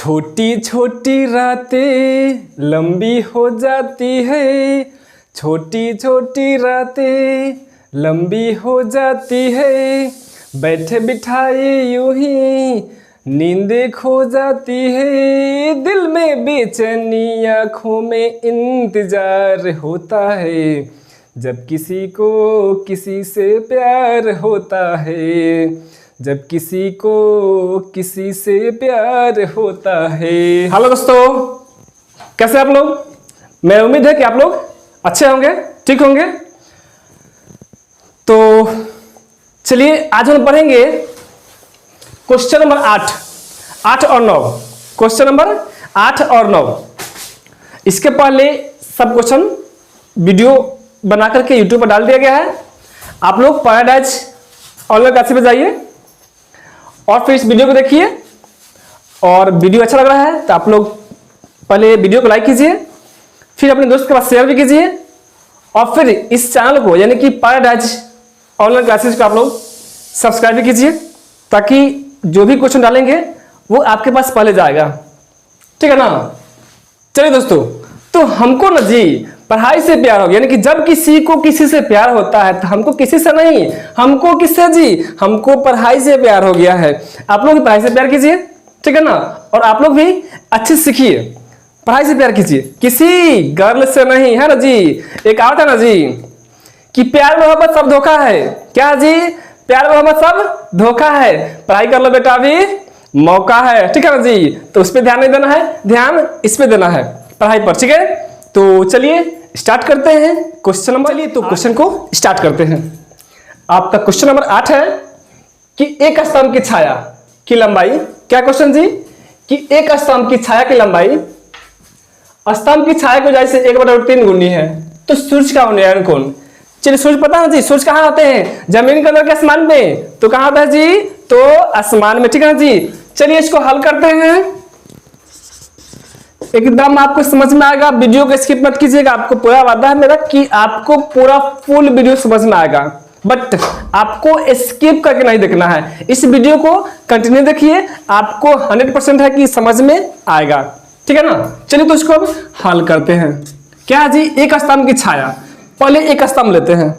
छोटी छोटी रातें लंबी हो जाती है, छोटी छोटी रातें लंबी हो जाती है, बैठे बिठाए यूं ही नींदें खो जाती है, दिल में बेचैनी आँखों में इंतजार होता है, जब किसी को किसी से प्यार होता है, जब किसी को किसी से प्यार होता है। हेलो दोस्तों, कैसे आप लोग? मैं उम्मीद है कि आप लोग अच्छे होंगे, ठीक होंगे। तो चलिए आज हम पढ़ेंगे क्वेश्चन नंबर 8 और 9। क्वेश्चन नंबर 8 और 9। इसके पहले सब क्वेश्चन वीडियो बना करके यूट्यूब पर डाल दिया गया है। आप लोग पैराडाइज ऑनलाइन क्लासेस पे जाइए और फिर इस वीडियो को देखिए, और वीडियो अच्छा लग रहा है तो आप लोग पहले वीडियो को लाइक कीजिए, फिर अपने दोस्त के पास शेयर भी कीजिए, और फिर इस चैनल को यानी कि पैराडाइज ऑनलाइन क्लासेस को आप लोग सब्सक्राइब भी कीजिए, ताकि जो भी क्वेश्चन डालेंगे वो आपके पास पहले जाएगा, ठीक है ना। चलिए दोस्तों, तो हमको ना जी पढ़ाई से प्यार हो गया, यानी कि जब किसी को किसी से प्यार होता है तो हमको किसी से नहीं, हमको किससे जी, हमको पढ़ाई से प्यार हो गया है। आप लोग भी पढ़ाई से प्यार कीजिए, ठीक है ना, और आप लोग भी अच्छे से सीखिए, पढ़ाई से प्यार कीजिए, किसी गर्ल से नहीं, है ना जी। एक आवत है ना जी कि प्यार मोहब्बत सब धोखा है। क्या जी? प्यार मोहब्बत सब धोखा है, पढ़ाई कर लो बेटा, अभी मौका है, ठीक है ना जी। तो उस पर ध्यान नहीं देना है, ध्यान इस पे देना है, पढ़ाई पर, ठीक है। तो चलिए स्टार्ट करते हैं क्वेश्चन नंबर। चलिए तो क्वेश्चन को स्टार्ट करते हैं। आपका क्वेश्चन नंबर 8 है कि एक स्तंभ की छाया की लंबाई, क्या क्वेश्चन जी, कि एक स्तंभ की छाया की लंबाई स्तंभ की छाया की जैसे 1/3 गुनी है, तो सूर्य का उन्नयन कोण। चलिए सूर्य पता है जी, सूर्य कहाँ होते हैं? जमीन के अंदर के आसमान में। तो कहाँ होता है जी? तो आसमान में, ठीक है ना जी। चलिए इसको हल करते हैं, एकदम आपको समझ में आएगा। वीडियो को स्किप मत कीजिएगा, आपको पूरा वादा है मेरा कि आपको पूरा फुल वीडियो समझ में आएगा, बट आपको स्किप करके नहीं देखना है। इस वीडियो को कंटिन्यू देखिए, आपको 100% है कि समझ में आएगा, ठीक है ना। चलिए तो इसको अब हल करते हैं। क्या जी? एक स्तंभ की छाया, पहले एक स्तंभ लेते हैं,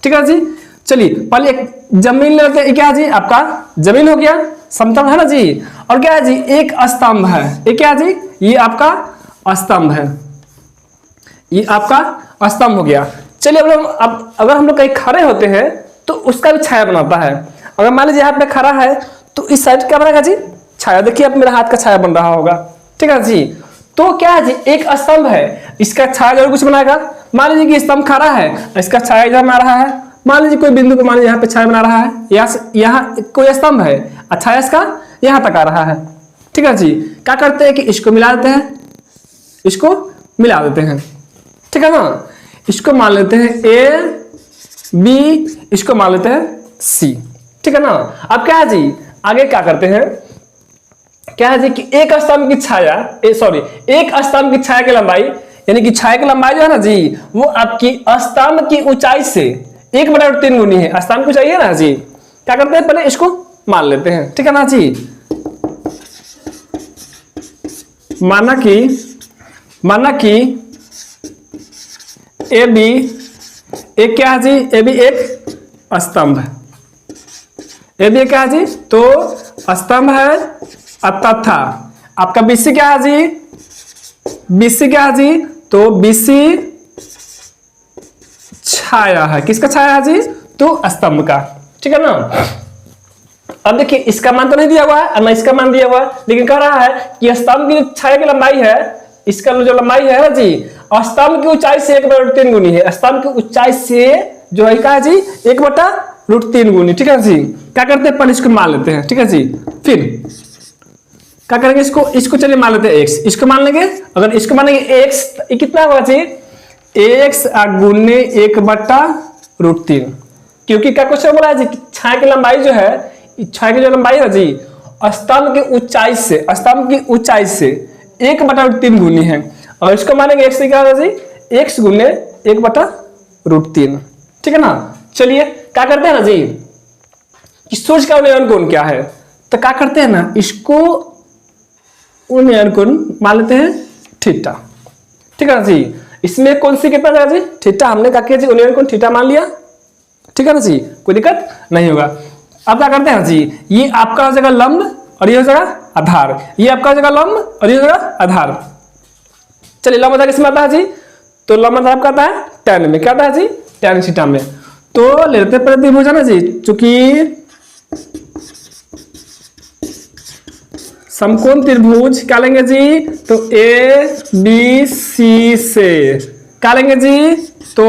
ठीक है जी। चलिए पहले एक जमीन लेते हैं। क्या जी? आपका जमीन हो गया, समतल है ना जी। और क्या है जी? एक स्तंभ है, ये क्या जी? ये आपका स्तंभ है, ये आपका स्तंभ हो गया। चलिए अब अगर हम लोग कहीं खड़े होते हैं तो उसका भी छाया बनाता है। अगर मान लीजिए यहाँ पे खड़ा है तो इस साइड क्या बनेगा जी? छाया। देखिए अब मेरा हाथ का छाया बन रहा होगा, ठीक है जी। तो क्या है जी? एक स्तंभ है, इसका छाया जरूर कुछ बनाएगा। मान लीजिए कि स्तंभ खड़ा है, इसका छाया इधर बना रहा है। मान लीजिए कोई बिंदु पे, मान लीजिए यहाँ पे छाया बना रहा है, यहाँ कोई स्तंभ है, अच्छा इसका यहाँ तक आ रहा है, ठीक है जी। क्या करते हैं कि इसको मिला देते हैं, इसको मिला देते हैं, ठीक है ना। इसको मान लेते हैं A B, इसको मान लेते हैं C, ठीक है ना। अब क्या है जी? आगे क्या करते हैं? क्या है जी कि एक स्तंभ की छाया, एक स्तंभ की छाया की लंबाई, यानी कि छाया की लंबाई जो है ना जी, वो आपकी स्तंभ की ऊंचाई से 1/3 गुनी है। स्तंभ की ऊंचाई है ना जी। क्या करते हैं? पहले इसको मान लेते हैं, ठीक है ना जी। माना कि ए बी एक क्या है जी? ए बी एक स्तंभ है, ए बी क्या है जी? तो स्तंभ है, तथा आपका बीसी क्या है जी? बीसी क्या है जी? तो बीसी छाया है, किसका छाया है जी? तो स्तंभ का, ठीक है ना। अब देखिए इसका मान तो नहीं दिया हुआ है और ना इसका मान दिया हुआ है, लेकिन कह रहा है कि स्तंभ की छाया की लंबाई है, इसका जो लंबाई है ना जी, स्तंभ की ऊंचाई से 1/3 गुनी है। स्तंभ की ऊंचाई से जो है क्या है जी? 1/3 गुनी, ठीक है जी। क्या करते हैं? पहले इसको मान लेते हैं, ठीक है जी। फिर क्या करेंगे? इसको चलिए मान लेते हैं x, इसको मान लेंगे। अगर इसको मानेंगे x, ये कितना होगा जी? x गुने 1/3, क्योंकि क्या क्वेश्चन बोला है जी? छाया की लंबाई जो है, छाया की जो लंबाई है जी, स्तंभ की ऊंचाई से 1/3 गुनी है। और इसको मानेंगे x, क्या होगा जी? x गुने 1/3, ठीक है ना। चलिए क्या करते हैं ना जी कि सूर्य का उन्नयन कोण क्या है, तो क्या करते हैं ना, इसको उन्नयन कोण मान लेते हैं थीटा। ठीक है ना जी। इसमें कौन सी कितना जाएगा जी, थीटा। हमने क्या किया जी, उन्नयन कोण थीटा मान लिया। ठीक है ना जी, कोई दिक्कत नहीं होगा। अब क्या करते हैं जी, ये आपका हो जाएगा लंब और ये हो जाएगा आधार, ये आपका हो जाएगा लंब और ये हो जाएगा आधार। चलिए लंब आधार किसमें आता है जी, तो लंब आधार आपका आता है tan में। क्या आता है जी, tan थीटा में। तो ले लेते हैं प्रतिभुज है ना जी, चूंकि समकोण त्रिभुज क्या लेंगे जी, तो ए बी सी से क्या लेंगे जी, तो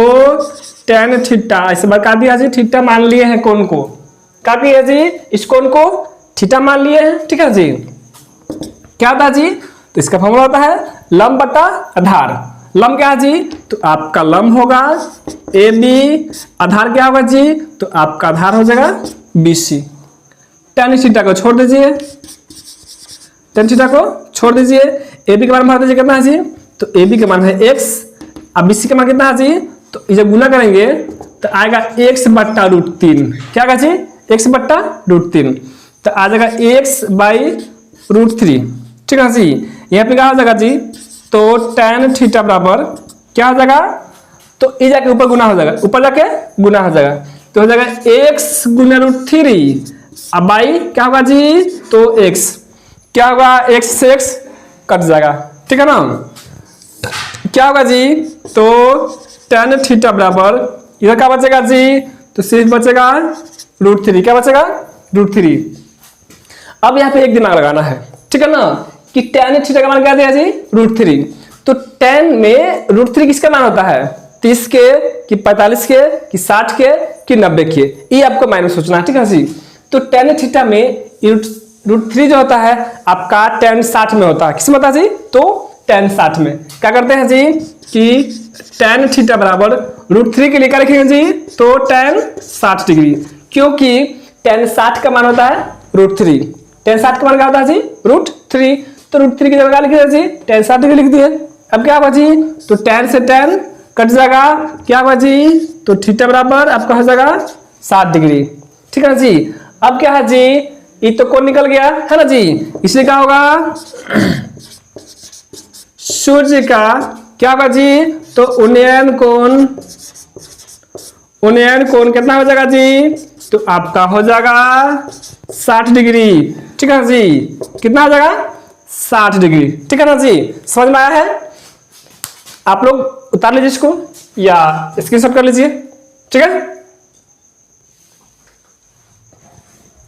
tan थीटा इस बार क्या दिया जी, थीटा मान लिए हैं कोण को। क्या किया जी, इस कोण को थीटा मान लिए हैं। ठीक है जी। क्या था जी, तो इसका फॉर्मूला होता है लंब बटा आधार। लंब क्या है जी, तो आपका लंब होगा ए बी, आधार क्या होगा जी, तो आपका आधार हो जाएगा बी सी। tan थीटा को छोड़ दीजिए, tan थीटा को छोड़ दीजिए, ए बी का मान भर दीजिए कितना है जी, तो ए बी का मान है x, अब बी सी का मान कितना है जी, तो जब गुना करेंगे तो आएगा x बट्टा √3। क्या आएगा जी, x बट्टा √3, तो आ जाएगा x बाई √3। ठीक है जी। यहाँ पे क्या हो जाएगा जी, तो tan थीटा बराबर क्या हो जाएगा, तो ये जाके ऊपर गुना हो जाएगा, ऊपर जाके गुना हो जाएगा, तो हो जाएगा x गुना √3 अब बाई क्या होगा जी, तो x क्या होगा, x से x कट जाएगा। ठीक है ना। क्या होगा जी, तो tan थीटा बराबर इधर क्या बचेगा जी, तो सिर्फ बचेगा √3। क्या बचेगा, √3। अब यहाँ पे एक दिमाग लगाना है, ठीक है ना, कि tan थीटा का मान क्या दिया जी, √3। तो tan में √3 किसका मान होता है, 30 के कि 45 के कि 60 के कि 90 के, ये आपको माइनस सोचना है। ठीक है जी। तो tan थीटा में √3 जो होता है आपका tan 60 में होता है। किस में होता है जी, तो tan 60 में। क्या करते हैं जी, कि tan थीटा बराबर √3 के लिए क्या लिखेंगे जी, तो tan 60 डिग्री, क्योंकि tan 60 का मान होता है √3। tan 60 का मान क्या होता है जी, √3। तो √3 की जगह लिख दिया जी, tan 60 डिग्री लिख दिए। अब क्या होगा जी, तो tan से tan कट जाएगा, क्या होगा जी, तो थीटा बराबर आपका हो जाएगा 60 डिग्री। ठीक है जी। अब क्या है जी, ये तो कोण निकल गया है ना जी, इसलिए क्या होगा, सूर्य का क्या होगा जी, तो उन्नयन कोण कितना हो जाएगा जी, तो आपका हो जाएगा 60 डिग्री। ठीक है जी, कितना हो जाएगा, 60 डिग्री। ठीक है ना जी, समझ में आया है। आप लोग उतार लीजिए इसको या स्क्रीनशॉट कर लीजिए। ठीक है।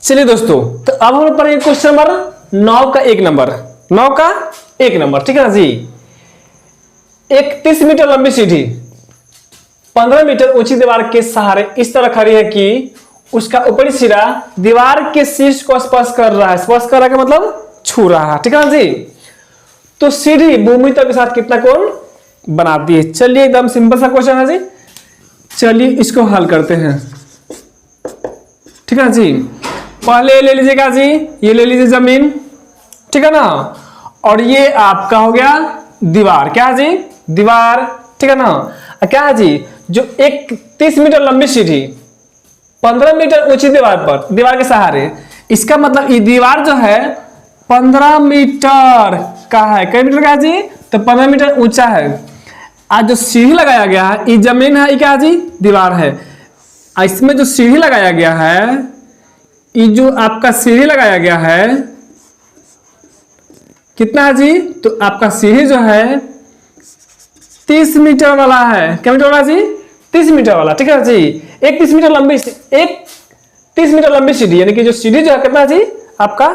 चलिए दोस्तों, तो अब हम लोग पढ़ेंगे क्वेश्चन नंबर 9 का 1 नंबर, 9 का 1 नंबर। ठीक है ना जी। एक 30 मीटर लंबी सीढ़ी 15 मीटर ऊंची दीवार के सहारे इस तरह खड़ी है कि उसका ऊपरी सिरा दीवार के शीर्ष को स्पर्श कर रहा है। स्पर्श कर रहा है मतलब छू रहा है। ठीक है ना जी। तो सीढ़ी भूमि तल के साथ कितना कोण बनाती है। चलिए एकदम सिंपल सा क्वेश्चन है जी, चलिए इसको हल करते हैं। ठीक है जी। पहले ले लीजिएगा जी, ये ले लीजिए जमीन, ठीक है ना, और ये आपका हो गया दीवार। क्या है जी, दीवार। ठीक है ना। क्या है जी, जो एक 30 मीटर लंबी सीढ़ी 15 मीटर ऊंची दीवार पर, दीवार के सहारे, इसका मतलब ये दीवार जो है 15 मीटर का है। कई मीटर का है जी, तो 15 मीटर ऊंचा है। आज जो सीढ़ी लगाया गया है, ये जमीन है, ये क्या है जी, दीवार है। इसमें जो सीढ़ी लगाया गया है, ये जो आपका सीढ़ी लगाया गया है कितना है जी, तो आपका सीढ़ी जो है 30 मीटर वाला है। क्या मीटर वाला जी, 30 मीटर वाला। ठीक है जी। एक 30 मीटर लंबी सीढ़ी, यानी कि जो सीढ़ी जो है कितना जी, आपका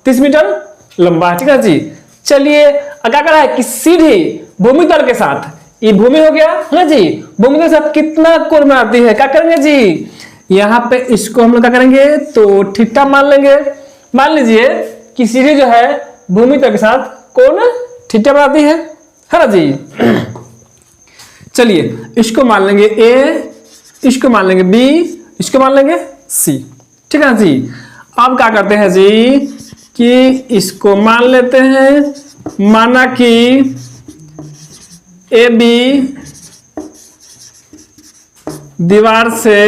30 मीटर लंबा है। ठीक है जी। चलिए क्या करा है कि सीढ़ी भूमि तल के साथ, ये भूमि हो गया है ना जी, भूमि के साथ कितना कोण बनाती है। क्या करेंगे जी, यहाँ पे इसको हम लोग क्या करेंगे, तो थीटा मान लेंगे। मान लीजिए कि सीढ़ी जो है भूमि तल के साथ कोण थीटा बनाती है ना जी। चलिए इसको मान लेंगे ए, इसको मान लेंगे बी, इसको मान लेंगे सी। ठीक है जी। अब क्या करते हैं जी, कि इसको मान लेते हैं, माना कि ए बी दीवार से,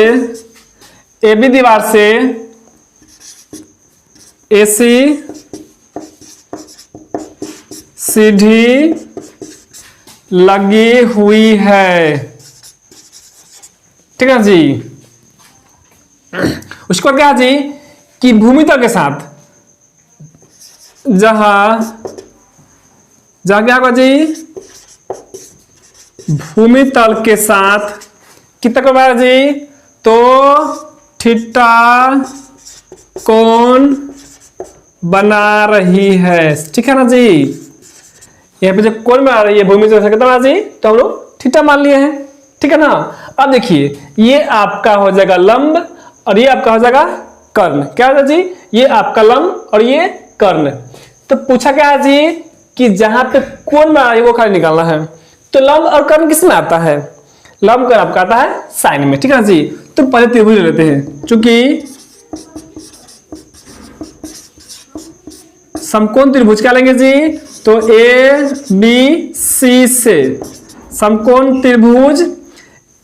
ए बी दीवार से ए सी सीढ़ी लगी हुई है, ठीक है जी। उसके बाद क्या है जी कि भूमि तल के साथ जहां क्या होगा जी, भूमि तल के साथ कितना करवा है जी, तो थीटा कोण बना रही है, ठीक है ना जी। यहाँ पे जो कोण बना रही है भूमि तल से कितना बना जी, तो हम लोग थीटा मान लिए हैं, ठीक है ना। अब देखिए ये आपका हो जाएगा लंब और ये आपका हो जाएगा कर्ण, क्या होगा जी, ये आपका लंब और ये कर्ण। तो पूछा क्या है जी कि जहां पे कोण बना रही है वो खाली निकालना है। तो लंब और कर्ण किस में आता है, लंब कर्ण आपका आता है साइन में, ठीक है ना जी। तो पहले त्रिभुज ले लेते हैं, चूंकि समकोण त्रिभुज क्या लेंगे जी, तो ए बी सी से समकोण त्रिभुज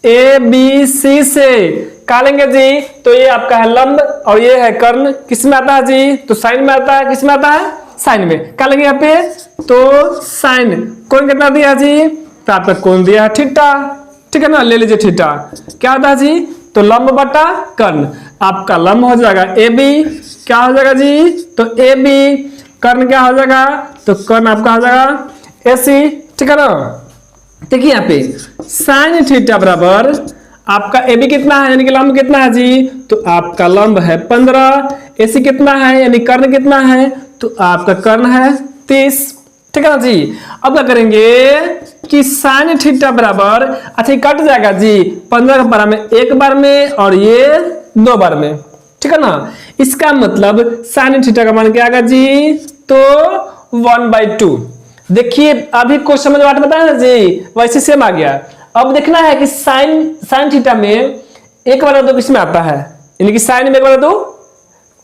ए बी सी से क्या लेंगे जी, तो ये आपका है लंब और ये है कर्ण, किस में आता है जी, तो साइन में आता है, किस में आता है, साइन में। क्या लेंगे यहाँ पे, तो साइन, कोण कितना दिया जी, तो आपका कोण दिया है थीटा, ठीक है ना, ले लीजिए थीटा। क्या होता है जी, तो लंब बटा कर्ण, आपका लंब हो जाएगा ए बी, क्या हो जाएगा जी, तो ए बी, कर्ण क्या हो जाएगा, तो कर्ण आपका हो जाएगा ए सी, ठीक है ना। देखिए यहाँ पे साइन थीटा बराबर आपका ए बी कितना है, यानी कि लंब कितना है जी, तो आपका लंब है 15, ए सी कितना है, यानी कर्ण कितना है, तो आपका कर्ण है 30, ठीक है ना जी। अब क्या करेंगे कि साइन थीटा बराबर, अच्छा कट जाएगा जी 15 का बार में एक बार में और ये 2 बार में, ठीक है ना। इसका मतलब साइन थीटा का मान क्या आएगा जी, तो 1/2। देखिए अभी क्वेश्चन में जो बात बताया ना जी वैसे सेम आ गया। अब देखना है कि साइन थीटा में 1/2 किस में आता है, यानी कि साइन में 1/2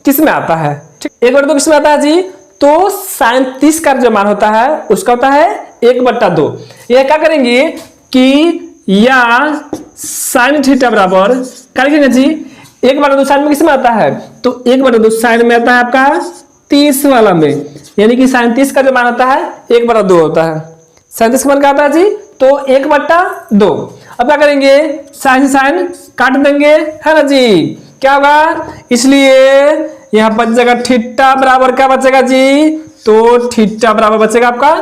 किस में आता है, ठीक, 1/2 किस में आता है जी, तो साइन 30 का जो मान होता है उसका होता है 1/2। यह क्या करेंगे कि या साइन थीटा बराबर क्या लिखेंगे जी, 1/2 साइन में किस में आता है, तो 1/2 साइन में आता है आपका 30 वाला में, यानी कि साइन 30 का जो मान होता है 1/2 होता है। साइन 30 का मान क्या आता है जी, तो 1/2। अब क्या करेंगे, साइन साइन काट देंगे, है ना जी, क्या होगा, इसलिए यहां बच जाएगा थीटा बराबर क्या बचेगा जी, तो थीटा बराबर बचेगा आपका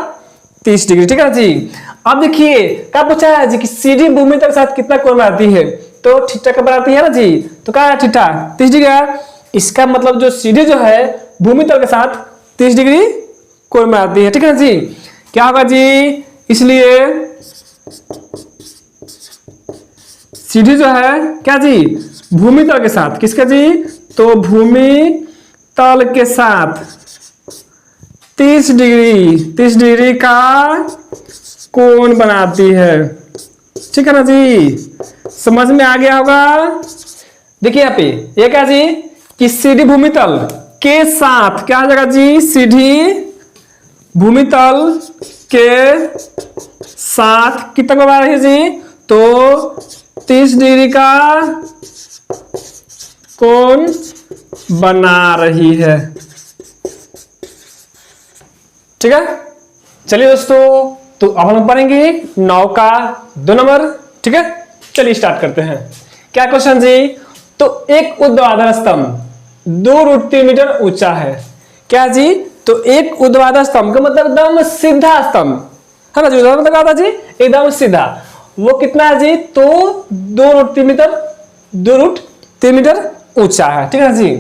30 डिग्री, ठीक है जी। अब देखिए क्या पूछा है जी कि सीधी भूमि तल के साथ कितना कोण बनाती है, तो थीटा का बनाती है ना जी, तो क्या है थीटा 30 डिग्री। इसका मतलब जो सीधी जो है भूमि तल के साथ 30 डिग्री कोण बनाती है, ठीक है ना जी। क्या होगा जी, इसलिए सीधी जो है क्या जी, भूमि तल के साथ, किसका जी, तो भूमि तल के साथ 30 डिग्री का कोण बनाती है, ठीक है ना जी। समझ में आ गया होगा। देखिए यहाँ पे ये क्या जी कि सीधी भूमि तल के साथ क्या हो जाएगा जी, सीधी भूमि तल के साथ कितना बना रही है जी, तो 30 डिग्री का कोण बना रही है, ठीक है। चलिए दोस्तों, तो अब हम पढ़ेंगे 9 का 2 नंबर, ठीक है। चलिए स्टार्ट करते हैं। क्या क्वेश्चन जी, तो एक ऊर्ध्वाधर स्तंभ 2√3 मीटर ऊंचा है, क्या जी, तो एक ऊर्ध्वाधर स्तंभ का मतलब एकदम सीधा स्तंभ है ना जी, मतलब क्या था जी, एकदम सीधा, वो कितना है जी, तो 2√3 मीटर ऊंचा है, ठीक है ना जी।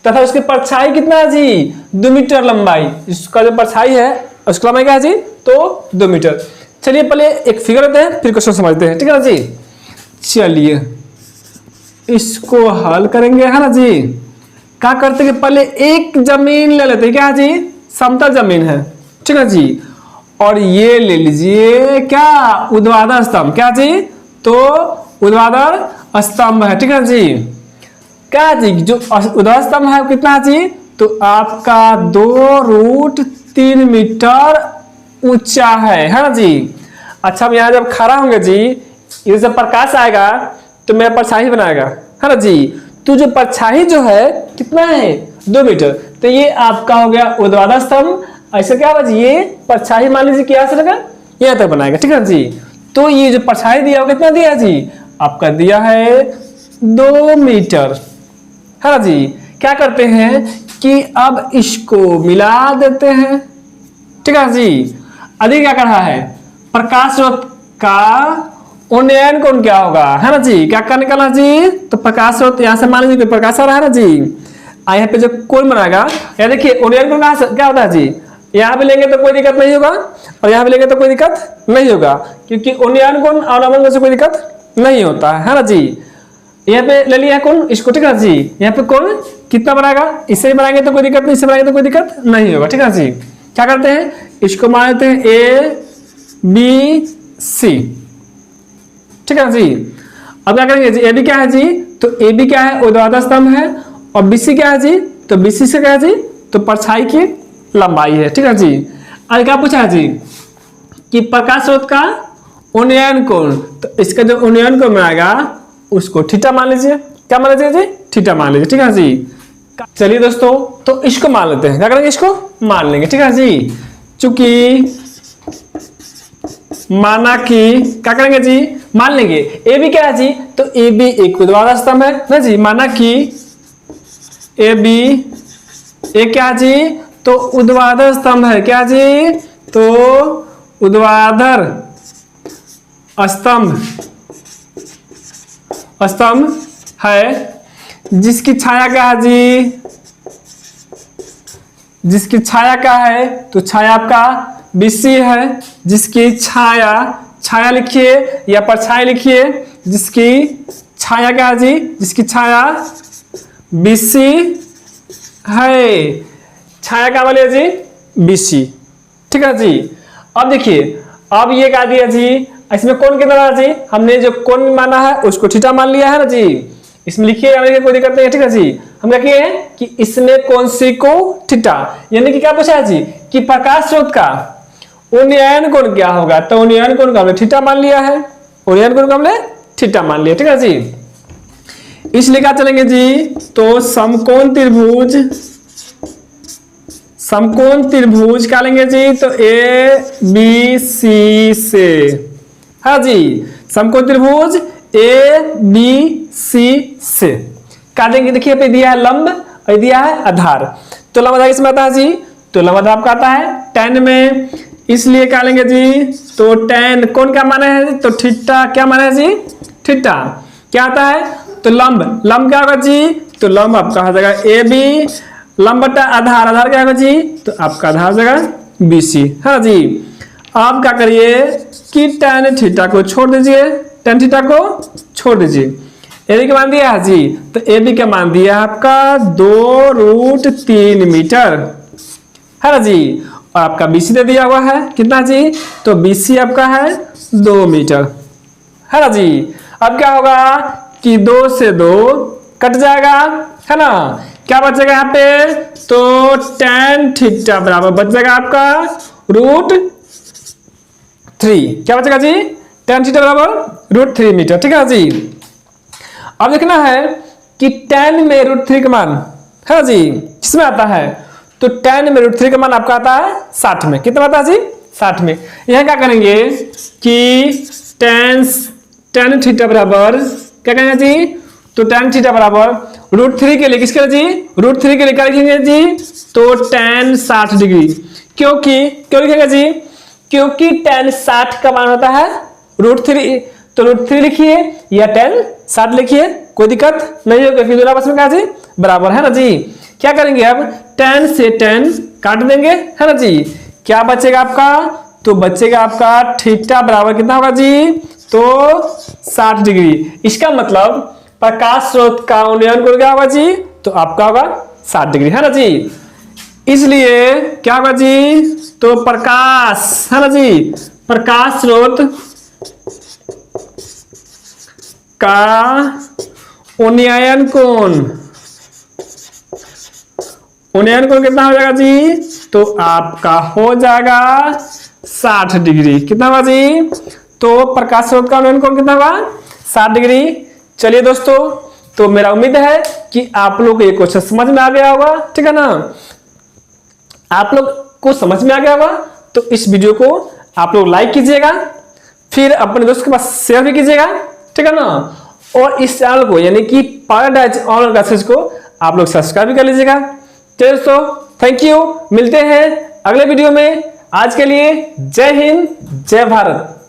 तथा उसकी परछाई कितना है जी, 2 मीटर लंबाई, इसका जो परछाई है उसकी लंबाई क्या है जी, तो 2 मीटर। चलिए पहले एक फिगर लेते हैं फिर क्वेश्चन समझते हैं, ठीक है ना जी। चलिए इसको हल करेंगे, है ना जी। क्या करते हैं, पहले एक जमीन ले लेते हैं, क्या है जी, समतल जमीन है, ठीक है जी। और ये ले लीजिए क्या, ऊर्ध्वाधर स्तंभ, क्या जी, तो ऊर्ध्वाधर स्तंभ है, ठीक है जी। क्या जी, जो ऊर्ध्वाधर स्तंभ है कितना है जी, तो आपका 2√3 मीटर ऊंचा है ना जी। अच्छा हम यहाँ जब खड़ा होंगे जी, ये जब प्रकाश आएगा तो मेरा परछाई बनाएगा, है ना जी। तो जो परछाई जो है कितना है, 2 मीटर, तो ये आपका हो गया ऊर्ध्वाधर स्तंभ ऐसे क्या होगा जी, ये परछाई मान लीजिए क्या से लगा यहाँ तक बनाएगा, ठीक है जी। तो ये जो परछाई दिया हो कितना दिया जी, आपका दिया है 2 मीटर, है ना जी। क्या करते हैं कि अब इसको मिला देते हैं, ठीक है जी। अभी क्या कर रहा है, प्रकाश स्रोत का उन्नयन कोण क्या होगा, है ना जी। क्या क्या निकालना जी, तो प्रकाश स्रोत यहाँ से मान लीजिए कोई प्रकाश आ रहा है ना जी, यहाँ पे जो कोण बनाएगा, यहाँ देखिए उन्नयन कोण कहाँ से क्या होता है जी, यहाँ पे लेंगे तो कोई दिक्कत नहीं होगा और यहाँ पे लेंगे तो कोई दिक्कत नहीं होगा, क्योंकि उन्नयन कोण और अवनयन कोण से कोई दिक्कत नहीं होता है ना जी। यहाँ पे ले लिया कोण इसको, ठीक है जी। यहाँ पे कोण कितना बनाएगा, इससे भी बनाएंगे तो कोई दिक्कत नहीं, इससे बनाएंगे तो कोई दिक्कत नहीं होगा, ठीक है जी। क्या करते हैं, इसको मान लेते हैं ABC, ठीक है जी। अब क्या करेंगे जी, AB क्या है जी, तो AB क्या है, ऊर्ध्वाधर स्तंभ है, और BC क्या है जी, तो BC से क्या है जी, तो परछाई की लंबाई है, ठीक है जी। अब क्या पूछा है जी कि प्रकाश स्रोत का उन्नयन कोण, तो इसका जो उन्नयन कोण बनाएगा उसको थीटा मान लीजिए, क्या मान लीजिए जी, थीटा मान लीजिए, ठीक है जी। चलिए दोस्तों, तो इसको मान लेते हैं, क्या करेंगे, इसको मान लेंगे, ठीक है जी। चूंकि माना कि क्या करेंगे जी, मान लेंगे AB क्या है जी, तो AB एक ऊर्ध्वाधर स्तंभ है ना जी। माना कि AB एक क्या है जी, तो ऊर्ध्वाधर स्तंभ है, क्या जी, तो ऊर्ध्वाधर स्तंभ है, जिसकी छाया क्या है जी, जिसकी छाया क्या है, तो छाया आपका BC है, जिसकी छाया लिखिए या परछाई लिखिए, जिसकी छाया क्या है जी, जिसकी छाया BC है, छाया क्या बोले जी, BC, ठीक है जी। अब देखिए, अब ये क्या दिया जी, इसमें कोण कितना है जी, हमने जो कोण माना है उसको थीटा मान लिया है ना जी। इसमें लिखिए, कोई दिक्कत नहीं है, ठीक है जी। हम क्या किए हैं कि इसमें कोण C को थीटा, यानी कि क्या पूछा है जी कि प्रकाश स्रोत का उन्नयन कोण क्या होगा, तो उन्नयन कोण का हमने थीटा मान लिया है, उन्नयन कोण का हमने थीटा मान लिया, ठीक है जी। इसलिए क्या चलेंगे जी, तो समकोण त्रिभुज क्या लेंगे जी, तो ABC से, हाँ जी, समकोण त्रिभुज ABC से काटेंगे। देखिए पे दिया है लंब और दिया है आधार, तो लंब आधार किसमें आता है जी, तो लंब आधार आपका आता है tan में, इसलिए क्या लेंगे जी, तो tan कौन क्या माना है, तो थीटा क्या माना है जी, थीटा क्या आता है, तो लंब क्या होगा जी, तो लंब आपका हो जाएगा AB, लंब बटा आधार क्या होगा जी, तो आपका आधार हो जाएगा BC, है जी। आप क्या करिए कि tan थीटा को छोड़ दीजिए, tan थीटा को छोड़ दीजिए, AB का मान दिया है जी, तो AB का मान दिया है आपका 2√3 मीटर, है ना जी। और आपका BC दे दिया हुआ है कितना जी, तो BC आपका है 2 मीटर, है ना जी। अब क्या होगा कि 2 से 2 कट जाएगा, है ना, क्या बचेगा यहाँ पे, तो tan थीटा बराबर बच जाएगा आपका √3, क्या बचेगा जी, tan थीटा बराबर √3 मीटर, ठीक है जी। अब देखना है कि tan में √3 का मान, है ना जी, किसमें आता है, तो tan में √3 का मान आपका आता है 60 में, कितना आता है जी, 60 में। यह क्या करेंगे कि tan थीटा बराबर क्या करेंगे जी, तो tan थीटा बराबर √3 के लिए किसके लिए जी, √3 के लिए क्या लिखेंगे जी, तो tan 60 डिग्री, क्यों लिखेंगे जी, क्योंकि tan 60 का मान होता है √3, तो √3 लिखिए या tan 60 लिखिए, कोई दिक्कत नहीं होगा, फिर दोनों आपस में क्या जी, बराबर, है ना जी। क्या करेंगे अब, tan से tan काट देंगे, है ना जी, क्या बचेगा आपका, तो बचेगा आपका थीटा बराबर कितना होगा जी, तो 60 डिग्री। इसका मतलब प्रकाश स्रोत का उन्नयन कोण क्या होगा जी, तो आपका होगा 60 डिग्री, है ना जी। इसलिए क्या होगा जी, तो प्रकाश, है ना जी, प्रकाश स्रोत का उन्नयन कोण कितना हो जाएगा जी, तो आपका हो जाएगा 60 डिग्री, कितना होगा जी, तो प्रकाश स्रोत का उन्नयन कोण कितना होगा, 60 डिग्री। चलिए दोस्तों, तो मेरा उम्मीद है कि आप लोग को ये क्वेश्चन समझ में आ गया होगा, ठीक है ना। आप लोग आपको समझ में आ गया होगा तो इस वीडियो को आप लोग लाइक कीजिएगा, फिर अपने दोस्त के पास शेयर भी कीजिएगा, ठीक है ना। और इस चैनल को यानी कि पैराडाइज ऑनलाइन क्लासेस को आप लोग सब्सक्राइब भी कर लीजिएगा। तो दोस्तों थैंक यू, मिलते हैं अगले वीडियो में। आज के लिए जय हिंद, जय भारत।